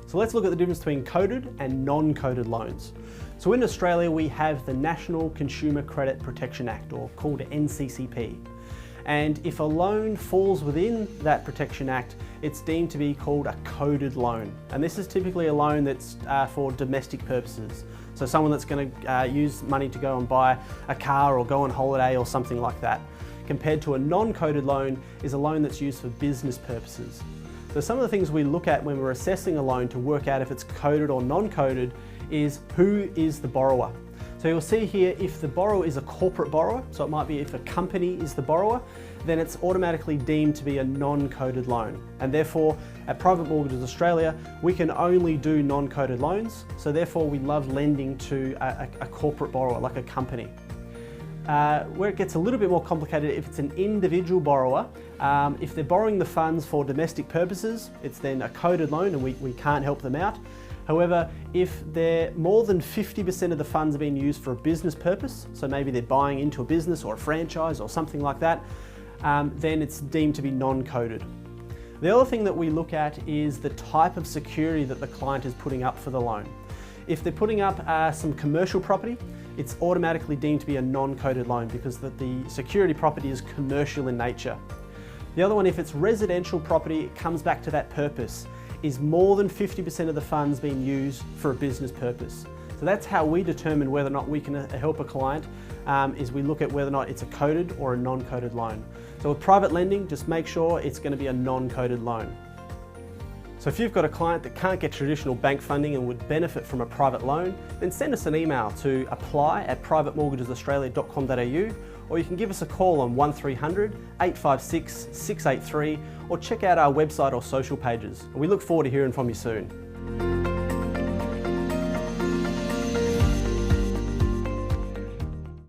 So let's look at the difference between coded and non-coded loans. So in Australia, we have the National Consumer Credit Protection Act, or called NCCP. And if a loan falls within that Protection Act, it's deemed to be called a coded loan. And this is typically a loan that's for domestic purposes. So someone that's going to use money to go and buy a car or go on holiday or something like that. Compared to a non-coded loan is a loan that's used for business purposes. So some of the things we look at when we're assessing a loan to work out if it's coded or non-coded is who is the borrower. So you'll see here if the borrower is a corporate borrower, so it might be if a company is the borrower, then it's automatically deemed to be a non-coded loan. And therefore, at Private Mortgages Australia, we can only do non-coded loans. So therefore, we love lending to a corporate borrower, like a company. Where it gets a little bit more complicated, if it's an individual borrower, if they're borrowing the funds for domestic purposes, it's then a coded loan and we can't help them out. However, if they're more than 50% of the funds are being used for a business purpose, so maybe they're buying into a business or a franchise or something like that, then it's deemed to be non-coded. The other thing that we look at is the type of security that the client is putting up for the loan. If they're putting up some commercial property, it's automatically deemed to be a non-coded loan because the security property is commercial in nature. The other one, if it's residential property, it comes back to that purpose. Is more than 50% of the funds being used for a business purpose? So that's how we determine whether or not we can help a client, is we look at whether or not it's a coded or a non-coded loan. So with private lending, just make sure it's going to be a non-coded loan. So if you've got a client that can't get traditional bank funding and would benefit from a private loan, then send us an email to apply@privatemortgagesaustralia.com.au, or you can give us a call on 1300 856 683, or check out our website or social pages. We look forward to hearing from you soon.